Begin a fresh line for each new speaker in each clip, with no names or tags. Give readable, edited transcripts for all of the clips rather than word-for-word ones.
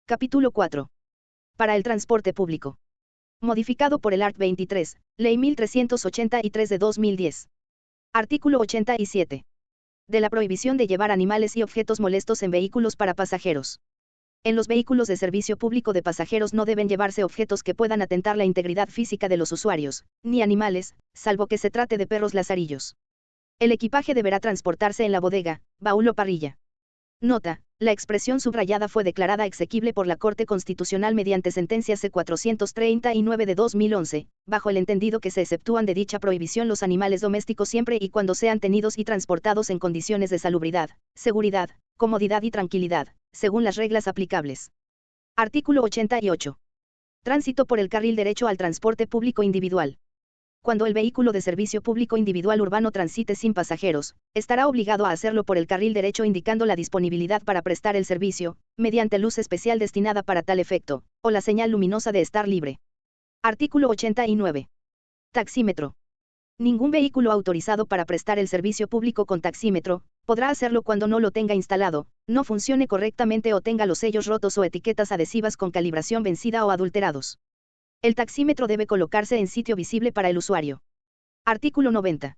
Capítulo 4. Para el transporte público. Modificado por el Art. 23, Ley 1383 de 2010. Artículo 87. De la prohibición de llevar animales y objetos molestos en vehículos para pasajeros. En los vehículos de servicio público de pasajeros no deben llevarse objetos que puedan atentar la integridad física de los usuarios, ni animales, salvo que se trate de perros lazarillos. El equipaje deberá transportarse en la bodega, baúl o parrilla. Nota: la expresión subrayada fue declarada exequible por la Corte Constitucional mediante sentencia C-439 de 2011, bajo el entendido que se exceptúan de dicha prohibición los animales domésticos siempre y cuando sean tenidos y transportados en condiciones de salubridad, seguridad, comodidad y tranquilidad, según las reglas aplicables. Artículo 88. Tránsito por el carril derecho al transporte público individual. Cuando el vehículo de servicio público individual urbano transite sin pasajeros, estará obligado a hacerlo por el carril derecho indicando la disponibilidad para prestar el servicio, mediante luz especial destinada para tal efecto, o la señal luminosa de estar libre. Artículo 89. Taxímetro. Ningún vehículo autorizado para prestar el servicio público con taxímetro podrá hacerlo cuando no lo tenga instalado, no funcione correctamente o tenga los sellos rotos o etiquetas adhesivas con calibración vencida o adulterados. El taxímetro debe colocarse en sitio visible para el usuario. Artículo 90.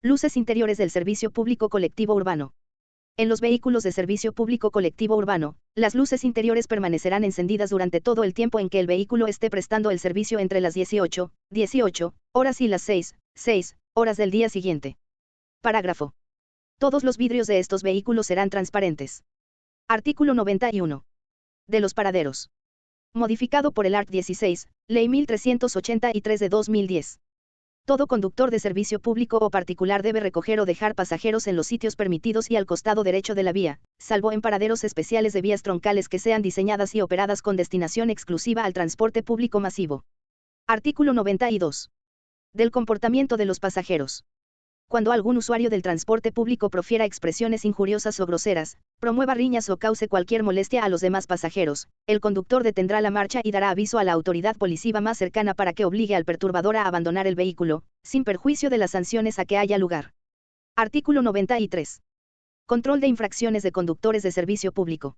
Luces interiores del servicio público colectivo urbano. En los vehículos de servicio público colectivo urbano, las luces interiores permanecerán encendidas durante todo el tiempo en que el vehículo esté prestando el servicio entre las 18 horas y las 6 horas del día siguiente. Parágrafo. Todos los vidrios de estos vehículos serán transparentes. Artículo 91. De los paraderos. Modificado por el Art. 16, Ley 1383 de 2010. Todo conductor de servicio público o particular debe recoger o dejar pasajeros en los sitios permitidos y al costado derecho de la vía, salvo en paraderos especiales de vías troncales que sean diseñadas y operadas con destinación exclusiva al transporte público masivo. Artículo 92. Del comportamiento de los pasajeros. Cuando algún usuario del transporte público profiera expresiones injuriosas o groseras, promueva riñas o cause cualquier molestia a los demás pasajeros, el conductor detendrá la marcha y dará aviso a la autoridad policiva más cercana para que obligue al perturbador a abandonar el vehículo, sin perjuicio de las sanciones a que haya lugar. Artículo 93. Control de infracciones de conductores de servicio público.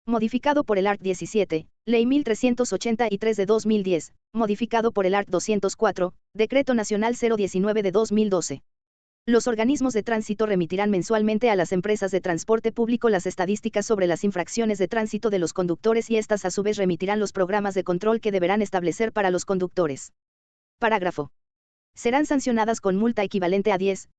Modificado por el Art. 17, Ley 1383 de 2010, modificado por el Art. 204, Decreto Nacional 019 de 2012. Los organismos de tránsito remitirán mensualmente a las empresas de transporte público las estadísticas sobre las infracciones de tránsito de los conductores y estas a su vez remitirán los programas de control que deberán establecer para los conductores. Parágrafo. Serán sancionadas con multa equivalente a 10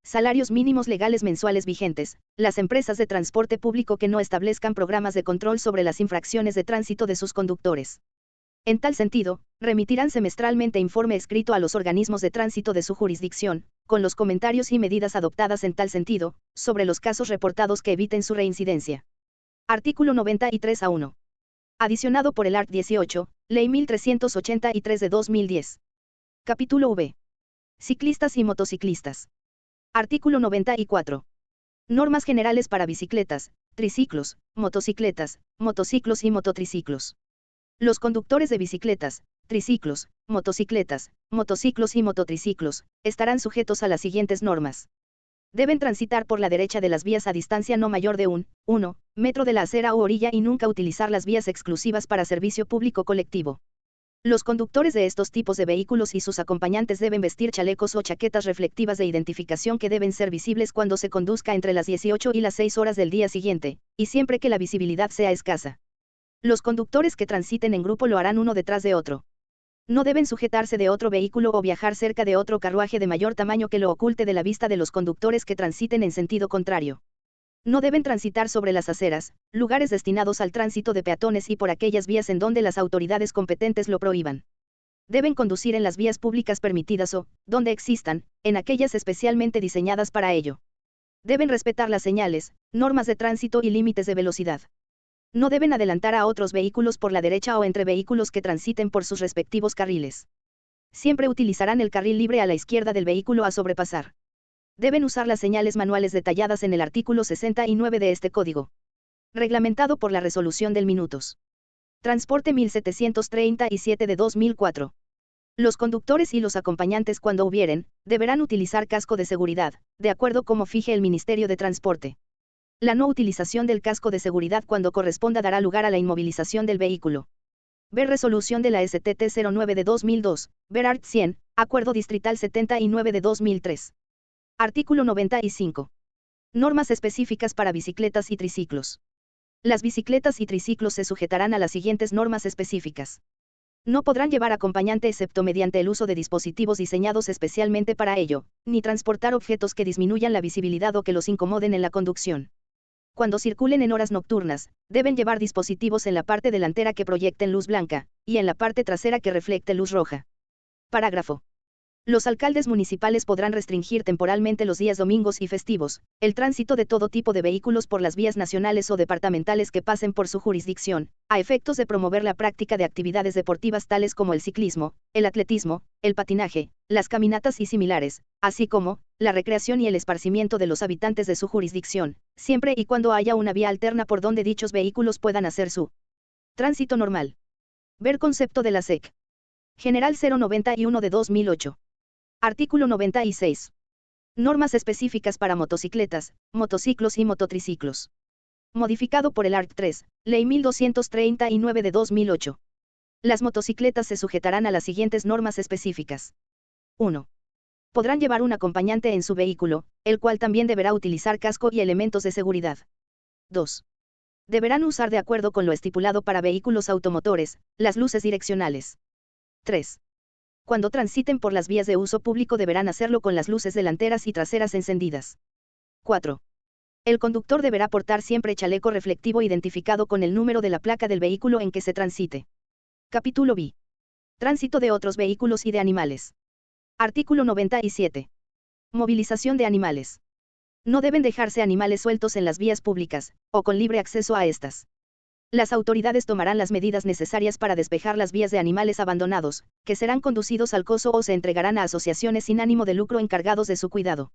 salarios mínimos legales mensuales vigentes, las empresas de transporte público que no establezcan programas de control sobre las infracciones de tránsito de sus conductores. En tal sentido, remitirán semestralmente informe escrito a los organismos de tránsito de su jurisdicción, con los comentarios y medidas adoptadas en tal sentido, sobre los casos reportados que eviten su reincidencia. Artículo 93 a 1. Adicionado por el Art. 18, Ley 1383 de 2010. Capítulo V. Ciclistas y motociclistas. Artículo 94. Normas generales para bicicletas, triciclos, motocicletas, motociclos y mototriciclos. Los conductores de bicicletas, triciclos, motocicletas, motociclos y mototriciclos, estarán sujetos a las siguientes normas. Deben transitar por la derecha de las vías a distancia no mayor de 1 metro de la acera u orilla y nunca utilizar las vías exclusivas para servicio público colectivo. Los conductores de estos tipos de vehículos y sus acompañantes deben vestir chalecos o chaquetas reflectivas de identificación que deben ser visibles cuando se conduzca entre las 18 y las 6 horas del día siguiente, y siempre que la visibilidad sea escasa. Los conductores que transiten en grupo lo harán uno detrás de otro. No deben sujetarse de otro vehículo o viajar cerca de otro carruaje de mayor tamaño que lo oculte de la vista de los conductores que transiten en sentido contrario. No deben transitar sobre las aceras, lugares destinados al tránsito de peatones y por aquellas vías en donde las autoridades competentes lo prohíban. Deben conducir en las vías públicas permitidas o, donde existan, en aquellas especialmente diseñadas para ello. Deben respetar las señales, normas de tránsito y límites de velocidad. No deben adelantar a otros vehículos por la derecha o entre vehículos que transiten por sus respectivos carriles. Siempre utilizarán el carril libre a la izquierda del vehículo a sobrepasar. Deben usar las señales manuales detalladas en el artículo 69 de este código. Reglamentado por la Resolución del Minutos. Transporte 1737 de 2004. Los conductores y los acompañantes cuando hubieren, deberán utilizar casco de seguridad, de acuerdo como fije el Ministerio de Transporte. La no utilización del casco de seguridad cuando corresponda dará lugar a la inmovilización del vehículo. Ver resolución de la STT 09 de 2002, ver Art. 100, Acuerdo Distrital 79 de 2003. Artículo 95. Normas específicas para bicicletas y triciclos. Las bicicletas y triciclos se sujetarán a las siguientes normas específicas. No podrán llevar acompañante excepto mediante el uso de dispositivos diseñados especialmente para ello, ni transportar objetos que disminuyan la visibilidad o que los incomoden en la conducción. Cuando circulen en horas nocturnas, deben llevar dispositivos en la parte delantera que proyecten luz blanca, y en la parte trasera que reflecte luz roja. Parágrafo. Los alcaldes municipales podrán restringir temporalmente los días domingos y festivos, el tránsito de todo tipo de vehículos por las vías nacionales o departamentales que pasen por su jurisdicción, a efectos de promover la práctica de actividades deportivas tales como el ciclismo, el atletismo, el patinaje, las caminatas y similares, así como la recreación y el esparcimiento de los habitantes de su jurisdicción, siempre y cuando haya una vía alterna por donde dichos vehículos puedan hacer su tránsito normal. Ver concepto de la SEC. General 091 de 2008. Artículo 96. Normas específicas para motocicletas, motociclos y mototriciclos. Modificado por el Art. 3, Ley 1239 de 2008. Las motocicletas se sujetarán a las siguientes normas específicas. 1. Podrán llevar un acompañante en su vehículo, el cual también deberá utilizar casco y elementos de seguridad. 2. Deberán usar de acuerdo con lo estipulado para vehículos automotores, las luces direccionales. 3. Cuando transiten por las vías de uso público deberán hacerlo con las luces delanteras y traseras encendidas. 4. El conductor deberá portar siempre chaleco reflectivo identificado con el número de la placa del vehículo en que se transite. Capítulo B. Tránsito de otros vehículos y de animales. Artículo 97. Movilización de animales. No deben dejarse animales sueltos en las vías públicas, o con libre acceso a estas. Las autoridades tomarán las medidas necesarias para despejar las vías de animales abandonados, que serán conducidos al coso o se entregarán a asociaciones sin ánimo de lucro encargados de su cuidado.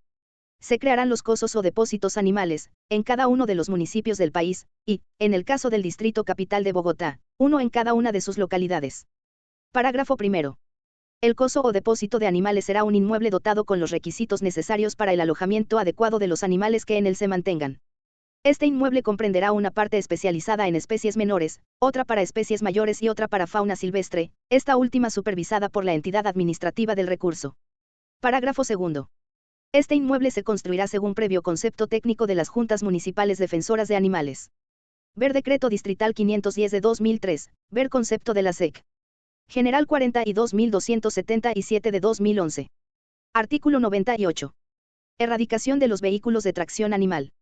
Se crearán los cosos o depósitos animales, en cada uno de los municipios del país, y, en el caso del Distrito Capital de Bogotá, uno en cada una de sus localidades. Parágrafo primero. El coso o depósito de animales será un inmueble dotado con los requisitos necesarios para el alojamiento adecuado de los animales que en él se mantengan. Este inmueble comprenderá una parte especializada en especies menores, otra para especies mayores y otra para fauna silvestre, esta última supervisada por la entidad administrativa del recurso. Parágrafo segundo. Este inmueble se construirá según previo concepto técnico de las juntas municipales defensoras de animales. Ver Decreto Distrital 510 de 2003, ver concepto de la SEC. General 42.277 de 2011. Artículo 98. Erradicación de los vehículos de tracción animal.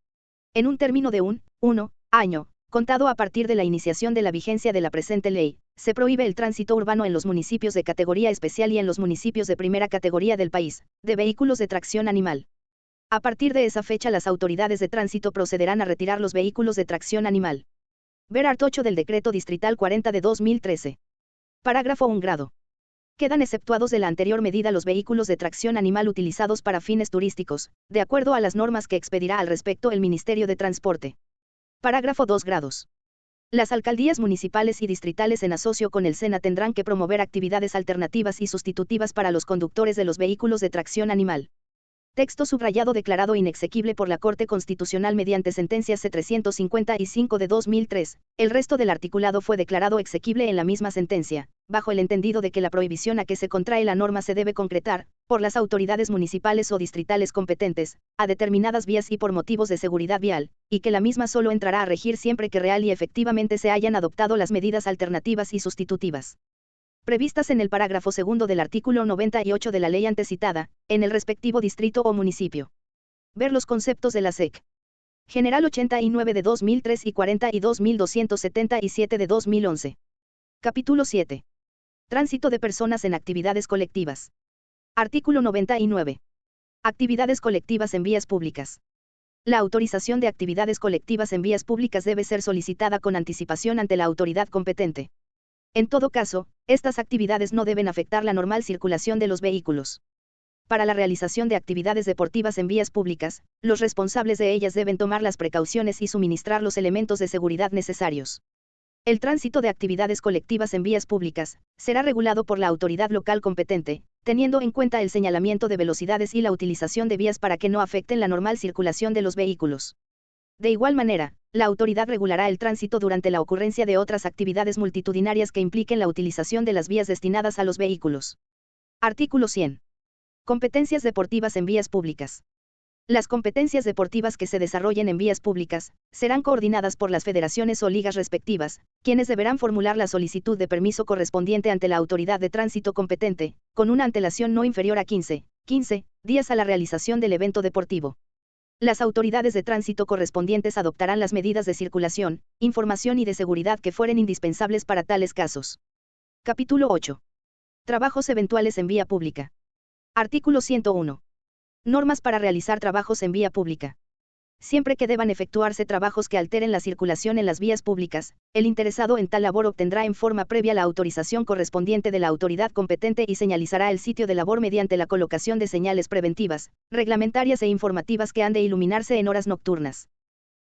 En un término de 1 año, contado a partir de la iniciación de la vigencia de la presente ley, se prohíbe el tránsito urbano en los municipios de categoría especial y en los municipios de primera categoría del país, de vehículos de tracción animal. A partir de esa fecha las autoridades de tránsito procederán a retirar los vehículos de tracción animal. Ver Art. 8 del Decreto Distrital 40 de 2013. Parágrafo 1 grado. Quedan exceptuados de la anterior medida los vehículos de tracción animal utilizados para fines turísticos, de acuerdo a las normas que expedirá al respecto el Ministerio de Transporte. Parágrafo 2 grados. Las alcaldías municipales y distritales en asocio con el SENA tendrán que promover actividades alternativas y sustitutivas para los conductores de los vehículos de tracción animal. Texto subrayado declarado inexequible por la Corte Constitucional mediante sentencia C-355 de 2003, el resto del articulado fue declarado exequible en la misma sentencia, bajo el entendido de que la prohibición a que se contrae la norma se debe concretar, por las autoridades municipales o distritales competentes, a determinadas vías y por motivos de seguridad vial, y que la misma solo entrará a regir siempre que real y efectivamente se hayan adoptado las medidas alternativas y sustitutivas previstas en el parágrafo segundo del artículo 98 de la ley antecitada, en el respectivo distrito o municipio. Ver los conceptos de la SEC. General 89 de 2003 y 42.277 de 2011. Capítulo 7. Tránsito de personas en actividades colectivas. Artículo 99. Actividades colectivas en vías públicas. La autorización de actividades colectivas en vías públicas debe ser solicitada con anticipación ante la autoridad competente. En todo caso, estas actividades no deben afectar la normal circulación de los vehículos. Para la realización de actividades deportivas en vías públicas, los responsables de ellas deben tomar las precauciones y suministrar los elementos de seguridad necesarios. El tránsito de actividades colectivas en vías públicas será regulado por la autoridad local competente, teniendo en cuenta el señalamiento de velocidades y la utilización de vías para que no afecten la normal circulación de los vehículos. De igual manera, la autoridad regulará el tránsito durante la ocurrencia de otras actividades multitudinarias que impliquen la utilización de las vías destinadas a los vehículos. Artículo 100. Competencias deportivas en vías públicas. Las competencias deportivas que se desarrollen en vías públicas serán coordinadas por las federaciones o ligas respectivas, quienes deberán formular la solicitud de permiso correspondiente ante la autoridad de tránsito competente, con una antelación no inferior a 15 días a la realización del evento deportivo. Las autoridades de tránsito correspondientes adoptarán las medidas de circulación, información y de seguridad que fueren indispensables para tales casos. Capítulo 8. Trabajos eventuales en vía pública. Artículo 101. Normas para realizar trabajos en vía pública. Siempre que deban efectuarse trabajos que alteren la circulación en las vías públicas, el interesado en tal labor obtendrá en forma previa la autorización correspondiente de la autoridad competente y señalizará el sitio de labor mediante la colocación de señales preventivas, reglamentarias e informativas que han de iluminarse en horas nocturnas.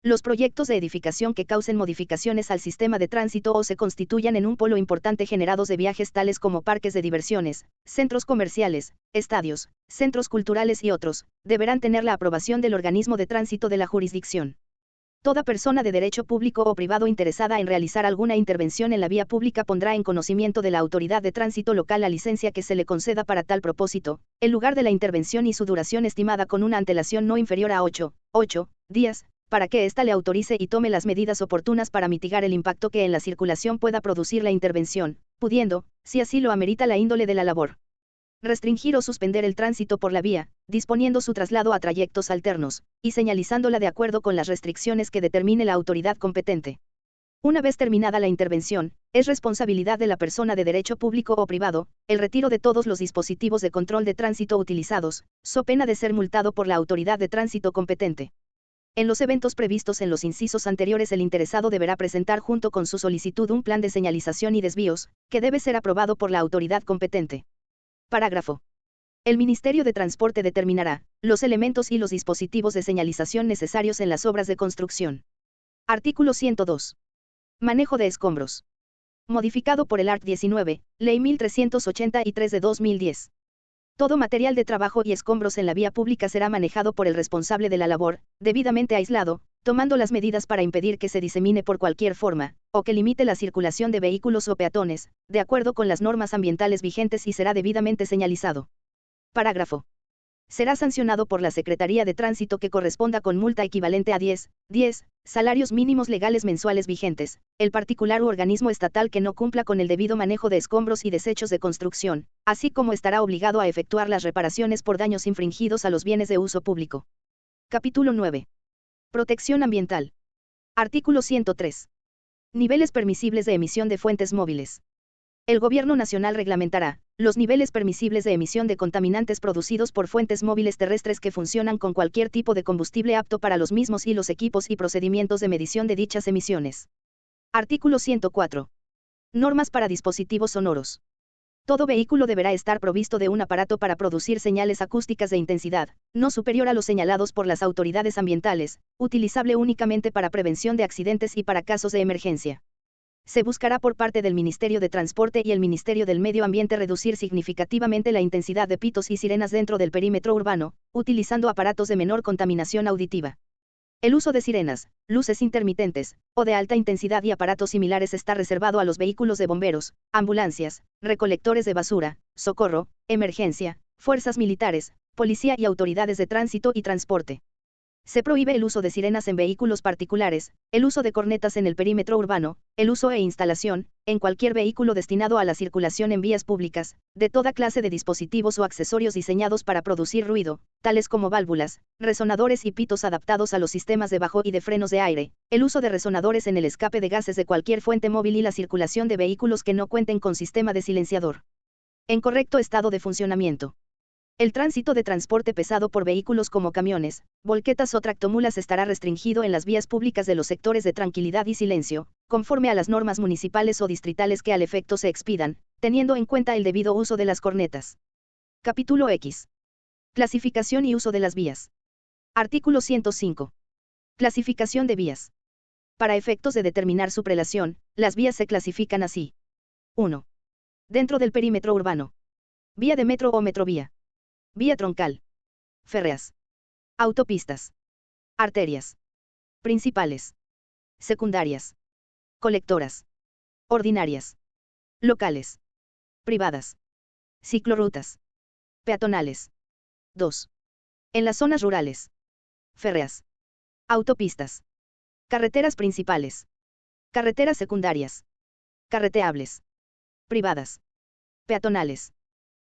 Los proyectos de edificación que causen modificaciones al sistema de tránsito o se constituyan en un polo importante generados de viajes tales como parques de diversiones, centros comerciales, estadios, centros culturales y otros, deberán tener la aprobación del organismo de tránsito de la jurisdicción. Toda persona de derecho público o privado interesada en realizar alguna intervención en la vía pública pondrá en conocimiento de la autoridad de tránsito local la licencia que se le conceda para tal propósito, el lugar de la intervención y su duración estimada con una antelación no inferior a 8 días, para que ésta le autorice y tome las medidas oportunas para mitigar el impacto que en la circulación pueda producir la intervención, pudiendo, si así lo amerita la índole de la labor, restringir o suspender el tránsito por la vía, disponiendo su traslado a trayectos alternos, y señalizándola de acuerdo con las restricciones que determine la autoridad competente. Una vez terminada la intervención, es responsabilidad de la persona de derecho público o privado, el retiro de todos los dispositivos de control de tránsito utilizados, so pena de ser multado por la autoridad de tránsito competente. En los eventos previstos en los incisos anteriores el interesado deberá presentar junto con su solicitud un plan de señalización y desvíos, que debe ser aprobado por la autoridad competente. Parágrafo. El Ministerio de Transporte determinará los elementos y los dispositivos de señalización necesarios en las obras de construcción. Artículo 102. Manejo de escombros. Modificado por el art. 19, Ley 1383 de 2010. Todo material de trabajo y escombros en la vía pública será manejado por el responsable de la labor, debidamente aislado, tomando las medidas para impedir que se disemine por cualquier forma, o que limite la circulación de vehículos o peatones, de acuerdo con las normas ambientales vigentes y será debidamente señalizado. Parágrafo. Será sancionado por la Secretaría de Tránsito que corresponda con multa equivalente a 10 salarios mínimos legales mensuales vigentes, el particular u organismo estatal que no cumpla con el debido manejo de escombros y desechos de construcción, así como estará obligado a efectuar las reparaciones por daños infringidos a los bienes de uso público. Capítulo 9. Protección ambiental. Artículo 103. Niveles permisibles de emisión de fuentes móviles. El Gobierno Nacional reglamentará los niveles permisibles de emisión de contaminantes producidos por fuentes móviles terrestres que funcionan con cualquier tipo de combustible apto para los mismos y los equipos y procedimientos de medición de dichas emisiones. Artículo 104. Normas para dispositivos sonoros. Todo vehículo deberá estar provisto de un aparato para producir señales acústicas de intensidad, no superior a los señalados por las autoridades ambientales, utilizable únicamente para prevención de accidentes y para casos de emergencia. Se buscará por parte del Ministerio de Transporte y el Ministerio del Medio Ambiente reducir significativamente la intensidad de pitos y sirenas dentro del perímetro urbano, utilizando aparatos de menor contaminación auditiva. El uso de sirenas, luces intermitentes, o de alta intensidad y aparatos similares está reservado a los vehículos de bomberos, ambulancias, recolectores de basura, socorro, emergencia, fuerzas militares, policía y autoridades de tránsito y transporte. Se prohíbe el uso de sirenas en vehículos particulares, el uso de cornetas en el perímetro urbano, el uso e instalación, en cualquier vehículo destinado a la circulación en vías públicas, de toda clase de dispositivos o accesorios diseñados para producir ruido, tales como válvulas, resonadores y pitos adaptados a los sistemas de bajo y de frenos de aire, el uso de resonadores en el escape de gases de cualquier fuente móvil y la circulación de vehículos que no cuenten con sistema de silenciador en correcto estado de funcionamiento. El tránsito de transporte pesado por vehículos como camiones, volquetas o tractomulas estará restringido en las vías públicas de los sectores de tranquilidad y silencio, conforme a las normas municipales o distritales que al efecto se expidan, teniendo en cuenta el debido uso de las cornetas. Capítulo X. Clasificación y uso de las vías. Artículo 105. Clasificación de vías. Para efectos de determinar su prelación, las vías se clasifican así. 1. Dentro del perímetro urbano. Vía de metro o metrovía. Vía troncal. Férreas. Autopistas. Arterias. Principales. Secundarias. Colectoras. Ordinarias. Locales. Privadas. Ciclorrutas. Peatonales. 2. En las zonas rurales. Férreas. Autopistas. Carreteras principales. Carreteras secundarias. Carreteables. Privadas. Peatonales.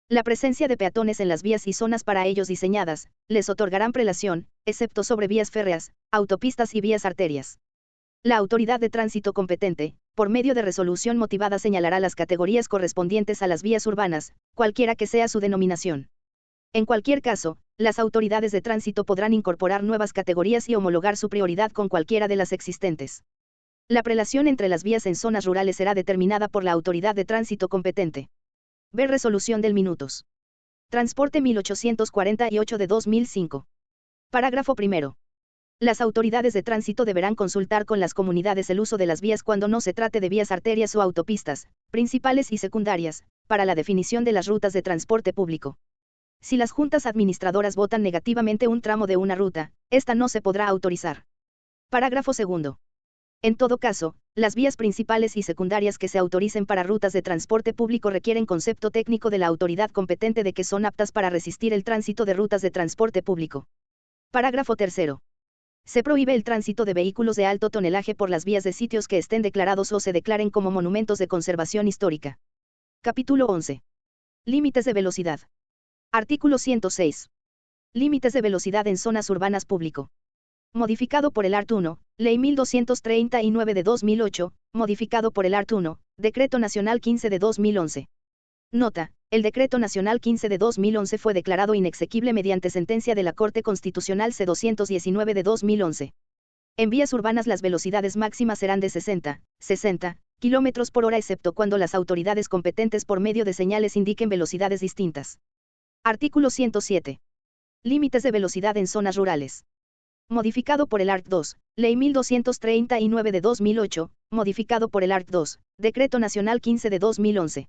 La presencia de peatones en las vías y zonas para ellos diseñadas, les otorgarán prelación, excepto sobre vías férreas, autopistas y vías arterias. La autoridad de tránsito competente, por medio de resolución motivada, señalará las categorías correspondientes a las vías urbanas, cualquiera que sea su denominación. En cualquier caso, las autoridades de tránsito podrán incorporar nuevas categorías y homologar su prioridad con cualquiera de las existentes. La prelación entre las vías en zonas rurales será determinada por la autoridad de tránsito competente. Ver resolución del minutos. Transporte 1848 de 2005. Parágrafo primero. Las autoridades de tránsito deberán consultar con las comunidades el uso de las vías cuando no se trate de vías arterias o autopistas, principales y secundarias, para la definición de las rutas de transporte público. Si las juntas administradoras votan negativamente un tramo de una ruta, esta no se podrá autorizar. Parágrafo segundo. En todo caso, las vías principales y secundarias que se autoricen para rutas de transporte público requieren concepto técnico de la autoridad competente de que son aptas para resistir el tránsito de rutas de transporte público. Parágrafo tercero. Se prohíbe el tránsito de vehículos de alto tonelaje por las vías de sitios que estén declarados o se declaren como monumentos de conservación histórica. Capítulo 11. Límites de velocidad. Artículo 106. Límites de velocidad en zonas urbanas público. Modificado por el Art. 1, Ley 1239 de 2008, modificado por el Art. 1, Decreto Nacional 15 de 2011. Nota: el Decreto Nacional 15 de 2011 fue declarado inexequible mediante sentencia de la Corte Constitucional C-219 de 2011. En vías urbanas las velocidades máximas serán de 60 km por hora excepto cuando las autoridades competentes por medio de señales indiquen velocidades distintas. Artículo 107. Límites de velocidad en zonas rurales. Modificado por el Art. 2, Ley 1239 de 2008, modificado por el Art. 2, Decreto Nacional 15 de 2011.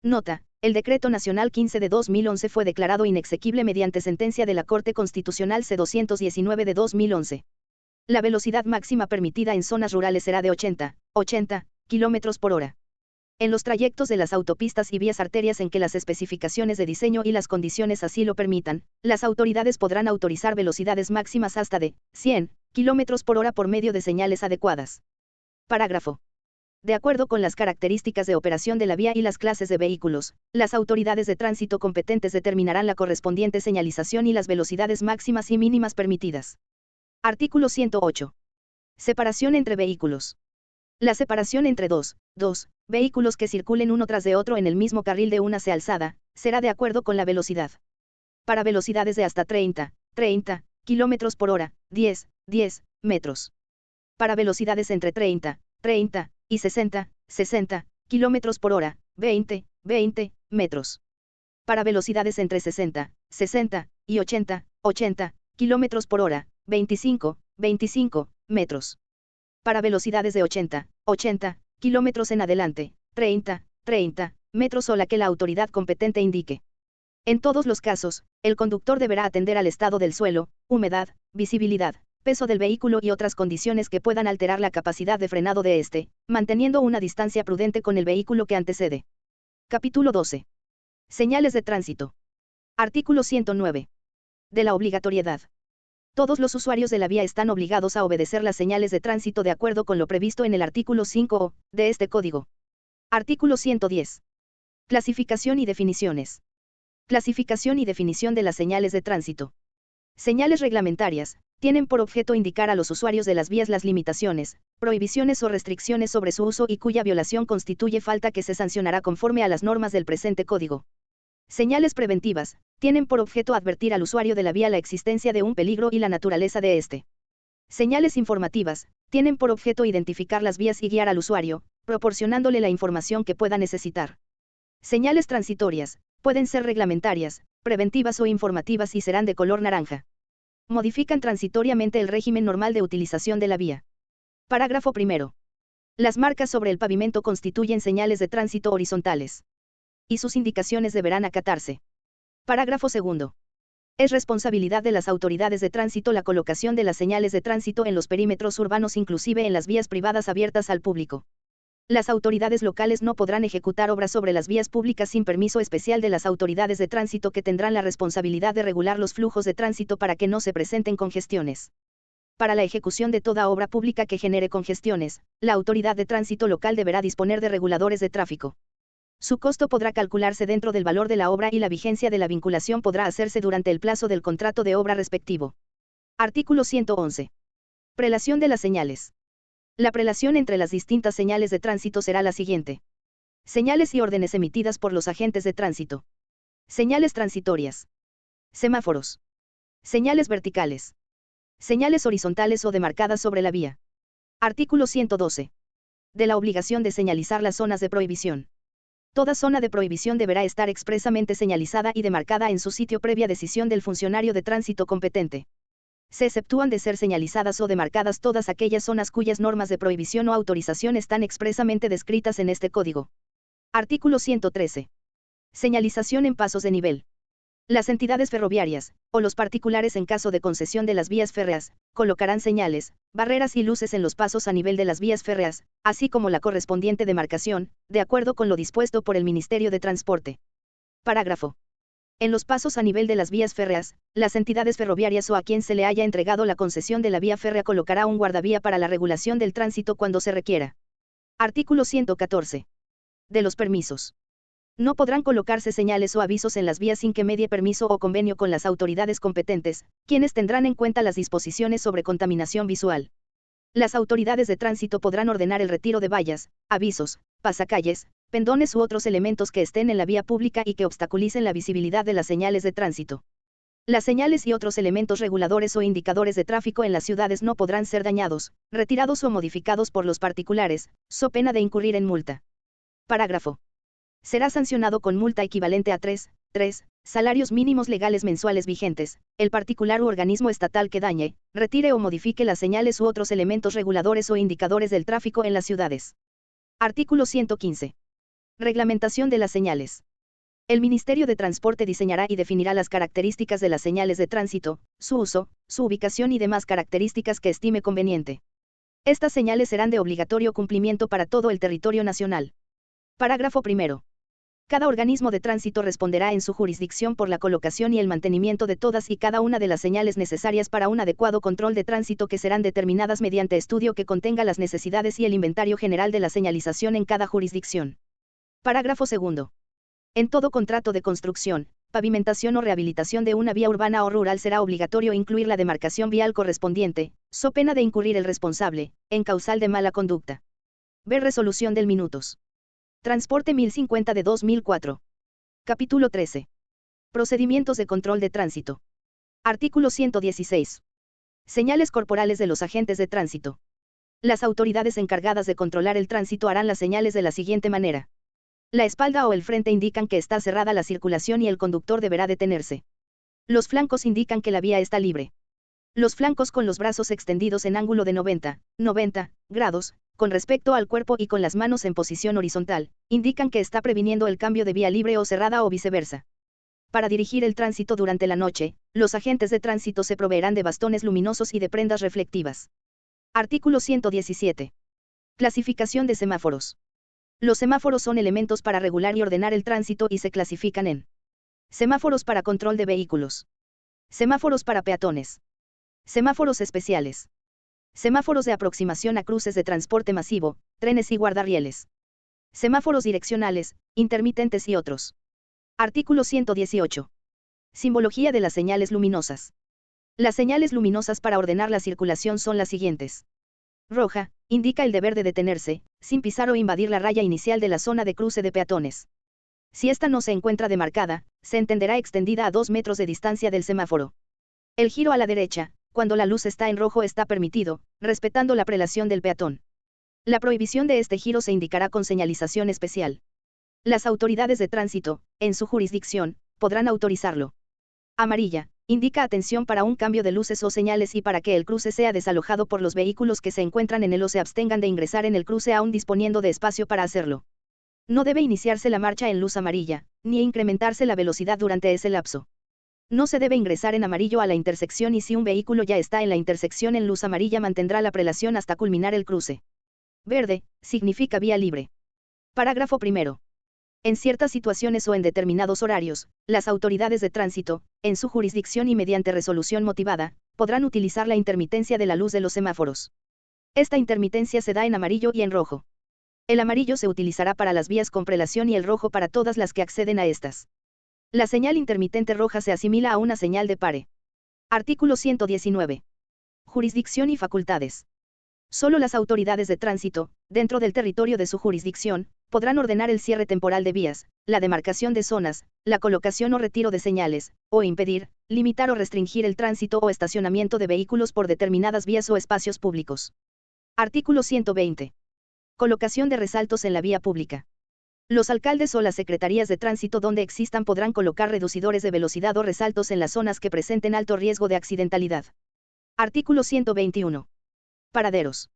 Nota: el Decreto Nacional 15 de 2011 fue declarado inexequible mediante sentencia de la Corte Constitucional C-219 de 2011. La velocidad máxima permitida en zonas rurales será de 80 km por hora. En los trayectos de las autopistas y vías arterias en que las especificaciones de diseño y las condiciones así lo permitan, las autoridades podrán autorizar velocidades máximas hasta de 100 km por hora por medio de señales adecuadas. Parágrafo. De acuerdo con las características de operación de la vía y las clases de vehículos, las autoridades de tránsito competentes determinarán la correspondiente señalización y las velocidades máximas y mínimas permitidas. Artículo 108. Separación entre vehículos. La separación entre dos vehículos que circulen uno tras de otro en el mismo carril de una C alzada, será de acuerdo con la velocidad. Para velocidades de hasta 30 km por hora, 10 metros. Para velocidades entre 30 y 60 km por hora, 20 metros. Para velocidades entre 60 y 80 km por hora, 25 metros. Para velocidades de 80 kilómetros en adelante, 30 metros o la que la autoridad competente indique. En todos los casos, el conductor deberá atender al estado del suelo, humedad, visibilidad, peso del vehículo y otras condiciones que puedan alterar la capacidad de frenado de este, manteniendo una distancia prudente con el vehículo que antecede. Capítulo 12. Señales de tránsito. Artículo 109. De la obligatoriedad. Todos los usuarios de la vía están obligados a obedecer las señales de tránsito de acuerdo con lo previsto en el artículo 5-O de este Código. Artículo 110. Clasificación y definiciones. Clasificación y definición de las señales de tránsito. Señales reglamentarias tienen por objeto indicar a los usuarios de las vías las limitaciones, prohibiciones o restricciones sobre su uso y cuya violación constituye falta que se sancionará conforme a las normas del presente Código. Señales preventivas tienen por objeto advertir al usuario de la vía la existencia de un peligro y la naturaleza de este. Señales informativas tienen por objeto identificar las vías y guiar al usuario, proporcionándole la información que pueda necesitar. Señales transitorias pueden ser reglamentarias, preventivas o informativas y serán de color naranja. Modifican transitoriamente el régimen normal de utilización de la vía. Parágrafo primero. Las marcas sobre el pavimento constituyen señales de tránsito horizontales. Y sus indicaciones deberán acatarse. Parágrafo segundo. Es responsabilidad de las autoridades de tránsito la colocación de las señales de tránsito en los perímetros urbanos, inclusive en las vías privadas abiertas al público. Las autoridades locales no podrán ejecutar obras sobre las vías públicas sin permiso especial de las autoridades de tránsito, que tendrán la responsabilidad de regular los flujos de tránsito para que no se presenten congestiones. Para la ejecución de toda obra pública que genere congestiones, la autoridad de tránsito local deberá disponer de reguladores de tráfico. Su costo podrá calcularse dentro del valor de la obra y la vigencia de la vinculación podrá hacerse durante el plazo del contrato de obra respectivo. Artículo 111. Prelación de las señales. La prelación entre las distintas señales de tránsito será la siguiente. Señales y órdenes emitidas por los agentes de tránsito. Señales transitorias. Semáforos. Señales verticales. Señales horizontales o demarcadas sobre la vía. Artículo 112. De la obligación de señalizar las zonas de prohibición. Toda zona de prohibición deberá estar expresamente señalizada y demarcada en su sitio previa decisión del funcionario de tránsito competente. Se exceptúan de ser señalizadas o demarcadas todas aquellas zonas cuyas normas de prohibición o autorización están expresamente descritas en este código. Artículo 113. Señalización en pasos de nivel. Las entidades ferroviarias, o los particulares en caso de concesión de las vías férreas, colocarán señales, barreras y luces en los pasos a nivel de las vías férreas, así como la correspondiente demarcación, de acuerdo con lo dispuesto por el Ministerio de Transporte. Parágrafo. En los pasos a nivel de las vías férreas, las entidades ferroviarias o a quien se le haya entregado la concesión de la vía férrea colocará un guardavía para la regulación del tránsito cuando se requiera. Artículo 114. De los permisos. No podrán colocarse señales o avisos en las vías sin que medie permiso o convenio con las autoridades competentes, quienes tendrán en cuenta las disposiciones sobre contaminación visual. Las autoridades de tránsito podrán ordenar el retiro de vallas, avisos, pasacalles, pendones u otros elementos que estén en la vía pública y que obstaculicen la visibilidad de las señales de tránsito. Las señales y otros elementos reguladores o indicadores de tráfico en las ciudades no podrán ser dañados, retirados o modificados por los particulares, so pena de incurrir en multa. Parágrafo. Será sancionado con multa equivalente a 3 salarios mínimos legales mensuales vigentes, el particular u organismo estatal que dañe, retire o modifique las señales u otros elementos reguladores o indicadores del tráfico en las ciudades. Artículo 115. Reglamentación de las señales. El Ministerio de Transporte diseñará y definirá las características de las señales de tránsito, su uso, su ubicación y demás características que estime conveniente. Estas señales serán de obligatorio cumplimiento para todo el territorio nacional. Parágrafo primero. Cada organismo de tránsito responderá en su jurisdicción por la colocación y el mantenimiento de todas y cada una de las señales necesarias para un adecuado control de tránsito, que serán determinadas mediante estudio que contenga las necesidades y el inventario general de la señalización en cada jurisdicción. Parágrafo segundo. En todo contrato de construcción, pavimentación o rehabilitación de una vía urbana o rural será obligatorio incluir la demarcación vial correspondiente, so pena de incurrir el responsable en causal de mala conducta. Ver resolución del minutos. Transporte 1050 de 2004. Capítulo 13. Procedimientos de control de tránsito. Artículo 116. Señales corporales de los agentes de tránsito. Las autoridades encargadas de controlar el tránsito harán las señales de la siguiente manera. La espalda o el frente indican que está cerrada la circulación y el conductor deberá detenerse. Los flancos indican que la vía está libre. Los flancos con los brazos extendidos en ángulo de 90 grados, con respecto al cuerpo y con las manos en posición horizontal, indican que está previniendo el cambio de vía libre o cerrada o viceversa. Para dirigir el tránsito durante la noche, los agentes de tránsito se proveerán de bastones luminosos y de prendas reflectivas. Artículo 117. Clasificación de semáforos. Los semáforos son elementos para regular y ordenar el tránsito y se clasifican en semáforos para control de vehículos, semáforos para peatones, semáforos especiales, semáforos de aproximación a cruces de transporte masivo, trenes y guardarrieles, semáforos direccionales, intermitentes y otros. Artículo 118. Simbología de las señales luminosas. Las señales luminosas para ordenar la circulación son las siguientes. Roja, indica el deber de detenerse, sin pisar o invadir la raya inicial de la zona de cruce de peatones. Si esta no se encuentra demarcada, se entenderá extendida a 2 metros de distancia del semáforo. El giro a la derecha, cuando la luz está en rojo, está permitido, respetando la prelación del peatón. La prohibición de este giro se indicará con señalización especial. Las autoridades de tránsito, en su jurisdicción, podrán autorizarlo. Amarilla, indica atención para un cambio de luces o señales y para que el cruce sea desalojado por los vehículos que se encuentran en él o se abstengan de ingresar en el cruce aún disponiendo de espacio para hacerlo. No debe iniciarse la marcha en luz amarilla, ni incrementarse la velocidad durante ese lapso. No se debe ingresar en amarillo a la intersección y si un vehículo ya está en la intersección en luz amarilla mantendrá la prelación hasta culminar el cruce. Verde, significa vía libre. Parágrafo primero. En ciertas situaciones o en determinados horarios, las autoridades de tránsito, en su jurisdicción y mediante resolución motivada, podrán utilizar la intermitencia de la luz de los semáforos. Esta intermitencia se da en amarillo y en rojo. El amarillo se utilizará para las vías con prelación y el rojo para todas las que acceden a estas. La señal intermitente roja se asimila a una señal de pare. Artículo 119. Jurisdicción y facultades. Solo las autoridades de tránsito, dentro del territorio de su jurisdicción, podrán ordenar el cierre temporal de vías, la demarcación de zonas, la colocación o retiro de señales, o impedir, limitar o restringir el tránsito o estacionamiento de vehículos por determinadas vías o espacios públicos. Artículo 120. Colocación de resaltos en la vía pública. Los alcaldes o las secretarías de tránsito donde existan podrán colocar reducidores de velocidad o resaltos en las zonas que presenten alto riesgo de accidentalidad. Artículo 121. Paraderos.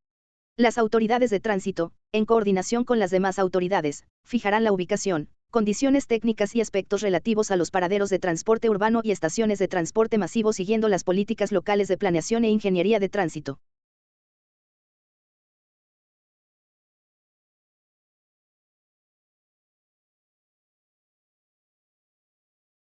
Las autoridades de tránsito, en coordinación con las demás autoridades, fijarán la ubicación, condiciones técnicas y aspectos relativos a los paraderos de transporte urbano y estaciones de transporte masivo siguiendo las políticas locales de planeación e ingeniería de tránsito.